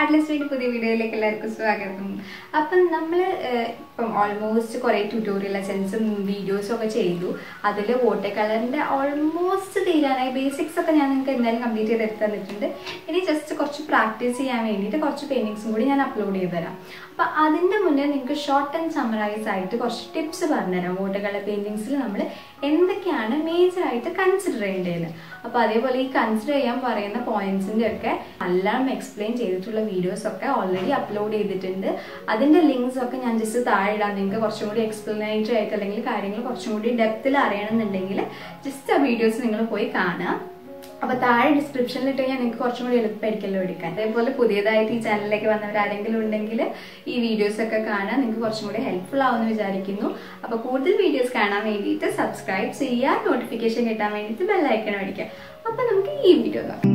ആർട്ട്ലിസ്റ്റിന്റെ പുതിയ വീഡിയോയിലേക്ക് എല്ലാവർക്കും സ്വാഗതം. അപ്പം നമ്മൾ ഇപ്പം ഓൾമോസ്റ്റ് കുറേ ട്യൂട്ടോറിയൽ ലെസൺസും വീഡിയോസും ഒക്കെ ചെയ്തു. അതിൽ വാട്ടർ കളറിൻ്റെ ഓൾമോസ്റ്റ് തീരാനായി ബേസിക്സ് ഒക്കെ ഞാൻ നിങ്ങൾക്ക് എന്തായാലും കംപ്ലീറ്റ് ചെയ്ത് എടുത്ത് തന്നിട്ടുണ്ട്. ഇനി ജസ്റ്റ് കുറച്ച് പ്രാക്ടീസ് ചെയ്യാൻ വേണ്ടിയിട്ട് കുറച്ച് പെയിൻറ്റിങ്സും കൂടി ഞാൻ അപ്ലോഡ് ചെയ്ത് തരാം. അപ്പം അതിൻ്റെ മുന്നേ നിങ്ങൾക്ക് ഷോർട്ട് ആൻഡ് സമ്മറൈസ് ആയിട്ട് കുറച്ച് ടിപ്സ് പറഞ്ഞുതരാം. വാട്ടർ കളർ പെയിൻറ്റിങ്സിൽ നമ്മൾ എന്തൊക്കെയാണ് മേജറായിട്ട് കൺസിഡർ ചെയ്യേണ്ടതെന്ന്. അപ്പോൾ അതേപോലെ ഈ കൺസിഡർ ചെയ്യാൻ പറയുന്ന പോയിന്റ്സിൻ്റെ ഒക്കെ എല്ലാം എക്സ്പ്ലെയിൻ ചെയ്തിട്ടുള്ള വീഡിയോസ് ഒക്കെ ഓൾറെഡി അപ്ലോഡ് ചെയ്തിട്ടുണ്ട്. അതിൻ്റെ ലിങ്ക്സ് ഒക്കെ ഞാൻ ജസ്റ്റ് താഴെ ഇടാം. നിങ്ങൾക്ക് കുറച്ചും കൂടി എക്സ്പ്ലനേറ്ററി ആയിട്ട് അല്ലെങ്കിൽ കാര്യങ്ങൾ കുറച്ചും കൂടി ഡെപ്തിൽ അറിയണമെന്നുണ്ടെങ്കിൽ ജസ്റ്റ് ആ വീഡിയോസ് നിങ്ങൾ പോയി കാണുക. അപ്പോൾ താഴെ ഡിസ്ക്രിപ്ഷനിൽ ഇട്ട് ഞാൻ നിങ്ങൾക്ക് കുറച്ചും കൂടി എളുപ്പമായിരിക്കല്ലോ എടുക്കാൻ. അതേപോലെ പുതിയതായിട്ട് ഈ ചാനലിലേക്ക് വന്നവരാരെങ്കിലും ഉണ്ടെങ്കിൽ ഈ വീഡിയോസ് ഒക്കെ കാണാൻ നിങ്ങൾക്ക് കുറച്ചും കൂടി ഹെൽപ്ഫുൾ ആവുമെന്ന് വിചാരിക്കുന്നു. അപ്പോൾ കൂടുതൽ വീഡിയോസ് കാണാൻ വേണ്ടിയിട്ട് സബ്സ്ക്രൈബ് ചെയ്യുക, നോട്ടിഫിക്കേഷൻ കിട്ടാൻ വേണ്ടിയിട്ട് ബെല്ലൈക്കൺ അടിക്കുക. അപ്പോൾ നമുക്ക് ഈ വീഡിയോ നോക്കാം.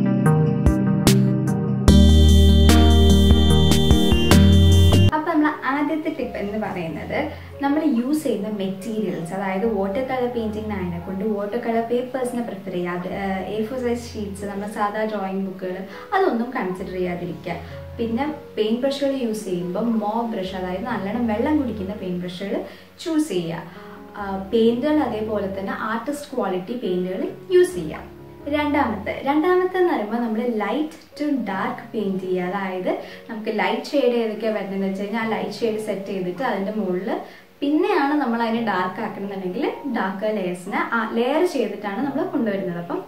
അപ്പോൾ നമ്മൾ ആദ്യത്തെ ടിപ്പ് എന്ന് പറയുന്നത് നമ്മൾ യൂസ് ചെയ്യുന്ന മെറ്റീരിയൽസ്, അതായത് വാട്ടർ കളർ പെയിൻറ്റിങ്ങിനായതിനെ കൊണ്ട് വാട്ടർ കളർ പേപ്പേഴ്സിനെ പ്രിഫർ ചെയ്യുക. A4 സൈസ് ഷീറ്റ്സ്, നമ്മുടെ സാധാ ഡ്രോയിങ് ബുക്കുകൾ അതൊന്നും കൺസിഡർ ചെയ്യാതിരിക്കുക. പിന്നെ പെയിൻറ്റ് ബ്രഷുകൾ യൂസ് ചെയ്യുമ്പോൾ മോപ്പ് ബ്രഷ്, അതായത് നല്ലോണം വെള്ളം കുടിക്കുന്ന പെയിൻറ്റ് ബ്രഷുകൾ ചൂസ് ചെയ്യുക. പെയിൻറ്റുകൾ അതേപോലെ തന്നെ ആർട്ടിസ്റ്റ് ക്വാളിറ്റി പെയിൻറ്റുകൾ യൂസ് ചെയ്യുക. രണ്ടാമത്തെ എന്ന് പറയുമ്പോൾ നമ്മൾ ലൈറ്റ് ടു ഡാർക്ക് പെയിൻറ്റ് ചെയ്യുക. അതായത് നമുക്ക് ലൈറ്റ് ഷെയ്ഡ് ഏതൊക്കെയാണ് വരുന്നതെന്ന് വെച്ച് കഴിഞ്ഞാൽ ആ ലൈറ്റ് ഷെയ്ഡ് സെറ്റ് ചെയ്തിട്ട് അതിൻ്റെ മുകളിൽ പിന്നെയാണ് നമ്മൾ അതിനെ ഡാർക്ക് ആക്കണമെന്നുണ്ടെങ്കിൽ ഡാർക്ക് ലെയർ ചെയ്തിട്ടാണ് നമ്മൾ കൊണ്ടുവരുന്നത്. അപ്പം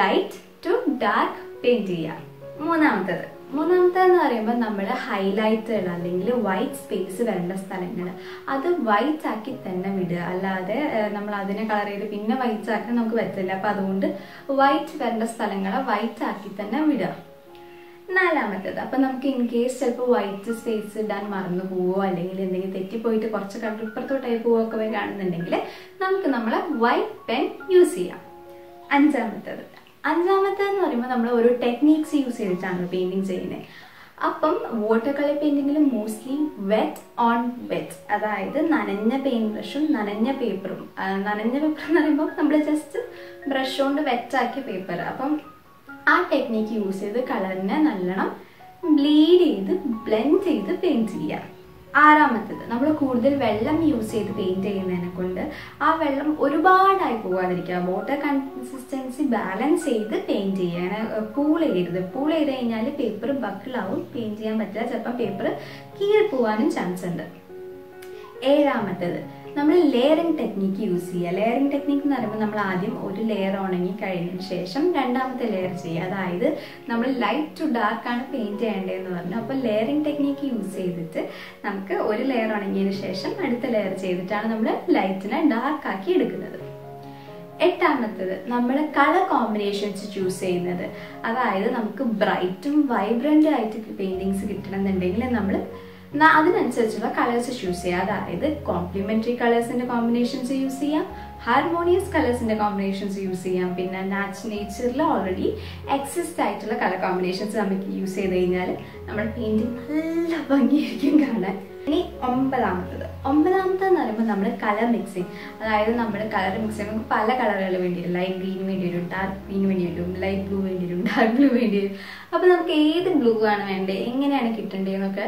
ലൈറ്റ് ടു ഡാർക്ക് പെയിൻറ്റ് ചെയ്യുക. മൂന്നാമത്തെന്ന് പറയുമ്പോൾ നമ്മൾ ഹൈലൈറ്റുകൾ അല്ലെങ്കിൽ വൈറ്റ് സ്പേസ് വരേണ്ട സ്ഥലങ്ങൾ അത് വൈറ്റ് ആക്കി തന്നെ വിടുക. അല്ലാതെ നമ്മൾ അതിനെ കളർ ചെയ്ത് പിന്നെ വൈറ്റ് ആക്കാൻ നമുക്ക് പറ്റില്ല. അപ്പം അതുകൊണ്ട് വൈറ്റ് വരേണ്ട സ്ഥലങ്ങളെ വൈറ്റ് ആക്കി തന്നെ വിടുക. നാലാമത്തേത്, അപ്പം നമുക്ക് ഇൻ കേസ് ചിലപ്പോൾ വൈറ്റ് സ്പേസ് ഇടാൻ മറന്നു പോവോ അല്ലെങ്കിൽ എന്തെങ്കിലും തെറ്റിപ്പോയിട്ട് കുറച്ച് കളർ ഇപ്പുറത്തോട്ടായി പോവുകയൊക്കെ വരികയാണെന്നുണ്ടെങ്കിൽ നമുക്ക് നമ്മളെ വൈറ്റ് പെൻ യൂസ് ചെയ്യാം. അഞ്ചാമത്തേന്ന് പറയുമ്പോൾ നമ്മൾ ഓരോ ടെക്നീക്സ് യൂസ് ചെയ്തിട്ടാണ് പെയിൻറ്റിങ് ചെയ്യുന്നത്. അപ്പം വാട്ടർ കളർ പെയിൻറ്റിങ്ങിൽ മോസ്റ്റ്ലി വെറ്റ് ഓൺ വെറ്റ്, അതായത് നനഞ്ഞ പെയിൻറ്റ് ബ്രഷും നനഞ്ഞ പേപ്പറും. നനഞ്ഞ പേപ്പർ എന്ന് പറയുമ്പോൾ നമ്മൾ ജസ്റ്റ് ബ്രഷ് കൊണ്ട് വെറ്റാക്കിയ പേപ്പർ. അപ്പം ആ ടെക്നീക്ക് യൂസ് ചെയ്ത് കളറിനെ നല്ലോണം ബ്ലെൻഡ് ചെയ്ത് പെയിൻറ്റ് ചെയ്യുക. ആറാമത്തേത്, നമ്മൾ കൂടുതൽ വെള്ളം യൂസ് ചെയ്ത് പെയിൻറ്റ് ചെയ്യുന്നതിനെ കൊണ്ട് ആ വെള്ളം ഒരുപാടായി പോകാതിരിക്കുക. വാട്ടർ കൺസിസ്റ്റൻസി ബാലൻസ് ചെയ്ത് പെയിൻറ്റ് ചെയ്യുക. പൂൾ ചെയ്ത് കഴിഞ്ഞാൽ പേപ്പർ ബക്കിളാവും, പെയിൻറ്റ് ചെയ്യാൻ പറ്റില്ല. ചിലപ്പോൾ പേപ്പർ കീറിപ്പോവാനും ചാൻസ് ഉണ്ട്. ഏഴാമത്തേത്, നമ്മൾ ലെയറിംഗ് ടെക്നിക്ക് യൂസ് ചെയ്യുക. ലെയറിംഗ് ടെക്നിക്ക് എന്ന് പറയുമ്പോൾ നമ്മൾ ആദ്യം ഒരു ലെയർ ഉണങ്ങി കഴിഞ്ഞതിന് ശേഷം രണ്ടാമത്തെ ലെയർ ചെയ്യുക. അതായത് നമ്മൾ ലൈറ്റ് ടു ഡാർക്ക് ആണ് പെയിൻറ്റ് ചെയ്യേണ്ടതെന്ന് പറഞ്ഞു. അപ്പോൾ ലെയറിംഗ് ടെക്നിക്ക് യൂസ് ചെയ്തിട്ട് നമുക്ക് ഒരു ലെയർ ഉണങ്ങിയതിന് ശേഷം അടുത്ത ലെയർ ചെയ്തിട്ടാണ് നമ്മൾ ലൈറ്റിനെ ഡാർക്ക് ആക്കി എടുക്കുന്നത്. എട്ടാമത്തേത്, നമ്മൾ കളർ കോമ്പിനേഷൻസ് ചൂസ് ചെയ്യുന്നത്. അതായത് നമുക്ക് ബ്രൈറ്റും വൈബ്രൻ്റ് ആയിട്ട് പെയിൻറ്റിങ്സ് കിട്ടണമെന്നുണ്ടെങ്കിൽ നമ്മൾ അതിനനുസരിച്ചുള്ള കളേഴ്സ് ചൂസ് ചെയ്യുക. അതായത് കോംപ്ലിമെന്ററി കളേഴ്സിന്റെ കോമ്പിനേഷൻസ് യൂസ് ചെയ്യാം, ഹാർമോണിയസ് കളേഴ്സിന്റെ കോമ്പിനേഷൻസ് യൂസ് ചെയ്യാം. പിന്നെ നേച്ചറിൽ ഓൾറെഡി എക്സിസ്റ്റ് ആയിട്ടുള്ള കളർ കോമ്പിനേഷൻസ് നമുക്ക് യൂസ് ചെയ്ത് കഴിഞ്ഞാൽ നമ്മുടെ പെയിന്റിങ് നല്ല ഭംഗിയായിരിക്കും കാണാൻ. ഇനി ഒമ്പതാമത്തെന്ന് പറയുമ്പോൾ നമ്മൾ കളർ മിക്സിങ്. അതായത് നമ്മൾ കളർ മിക്സ് ചെയ്യുമ്പോൾ നമുക്ക് പല കളറുകൾ വേണ്ടി വരും. ലൈറ്റ് ഗ്രീൻ വേണ്ടി വരും, ഡാർക്ക് ഗ്രീൻ വേണ്ടി വരും, ലൈറ്റ് ബ്ലൂ വേണ്ടി വരും, ഡാർക്ക് ബ്ലൂ വേണ്ടി വരും. അപ്പോൾ നമുക്ക് ഏത് ബ്ലൂ ആണ് വേണ്ടത്, എങ്ങനെയാണ് കിട്ടേണ്ടതെന്നൊക്കെ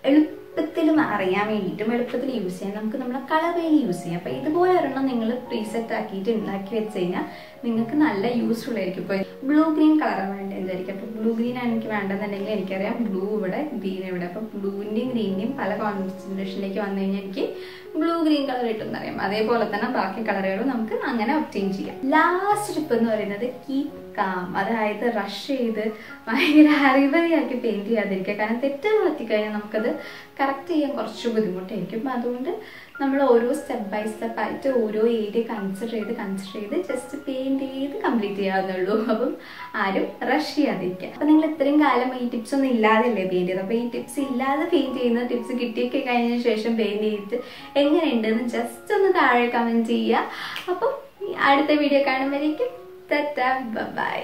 എളുപ്പത്തിലും അറിയാൻ വേണ്ടിയിട്ടും എളുപ്പത്തിൽ യൂസ് ചെയ്യാൻ നമുക്ക് നമ്മളെ കളർ വെയിൽ യൂസ് ചെയ്യാം. അപ്പോൾ ഇതുപോലെ ഒരെണ്ണം നിങ്ങൾ പ്രീസെറ്റ് ആക്കിയിട്ട് ഉണ്ടാക്കി വെച്ച് കഴിഞ്ഞാൽ നിങ്ങൾക്ക് നല്ല യൂസ്ഫുൾ ആയിരിക്കും. ഇപ്പോൾ ബ്ലൂ ഗ്രീൻ കളറാണ് വേണ്ടത് വിചാരിക്കും. അപ്പോൾ ബ്ലൂ ഗ്രീൻ ആണ് എനിക്ക് വേണ്ടതെന്നുണ്ടെങ്കിൽ എനിക്കറിയാം ബ്ലൂ ഇവിടെ, ഗ്രീൻ ഇവിടെ. അപ്പോൾ ബ്ലൂവിൻ്റെയും ഗ്രീനിൻ്റെയും പല കോൺസെൻട്രേഷനിലേക്ക് വന്നു കഴിഞ്ഞാൽ എനിക്ക് ബ്ലൂ ഗ്രീൻ കളർ കിട്ടുമെന്നറിയാം. അതേപോലെ തന്നെ ബാക്കി കളറുകളും നമുക്ക് അങ്ങനെ ഒബ്റ്റെയിൻ ചെയ്യാം. ലാസ്റ്റ് ടിപ്പ് എന്ന് പറയുന്നത് കീപ് കാം. അതായത് റഷ് ചെയ്ത് ഭയങ്കര ഹറിബറിയാക്കി പെയിൻറ്റ് ചെയ്യാതിരിക്കുക. കാരണം തെറ്റുകൾ പറ്റിക്കഴിഞ്ഞാൽ നമുക്കത് കറക്റ്റ് ചെയ്യാൻ കുറച്ച് ബുദ്ധിമുട്ടായിരിക്കും. അതുകൊണ്ട് നമ്മൾ ഓരോ സ്റ്റെപ്പ് ബൈ സ്റ്റെപ്പ് ആയിട്ട് ഓരോ ഏരിയ കൺസിഡർ ചെയ്ത് ജസ്റ്റ് പെയിൻറ്റ് ചെയ്ത് കംപ്ലീറ്റ് ചെയ്യാവുന്നുള്ളൂ. അപ്പം ആരും റഷ് ചെയ്യാതിരിക്കുക. അപ്പം നിങ്ങൾ ഇത്രയും കാലം ഈ ടിപ്സ് ഒന്നും ഇല്ലാതെയല്ലേ പെയിൻറ്റ് ചെയ്തത്. അപ്പോൾ ഈ ടിപ്സ് ഇല്ലാതെ പെയിൻറ്റ് ചെയ്യുന്ന ടിപ്സ് കിട്ടിയൊക്കെ കഴിഞ്ഞതിന് ശേഷം പെയിൻറ്റ് ചെയ്തിട്ട് എങ്ങനെയുണ്ടെന്ന് ജസ്റ്റ് ഒന്ന് താഴെ കമൻറ്റ് ചെയ്യുക. അപ്പം അടുത്ത വീഡിയോ കാണുമ്പോഴേക്കും ബൈ.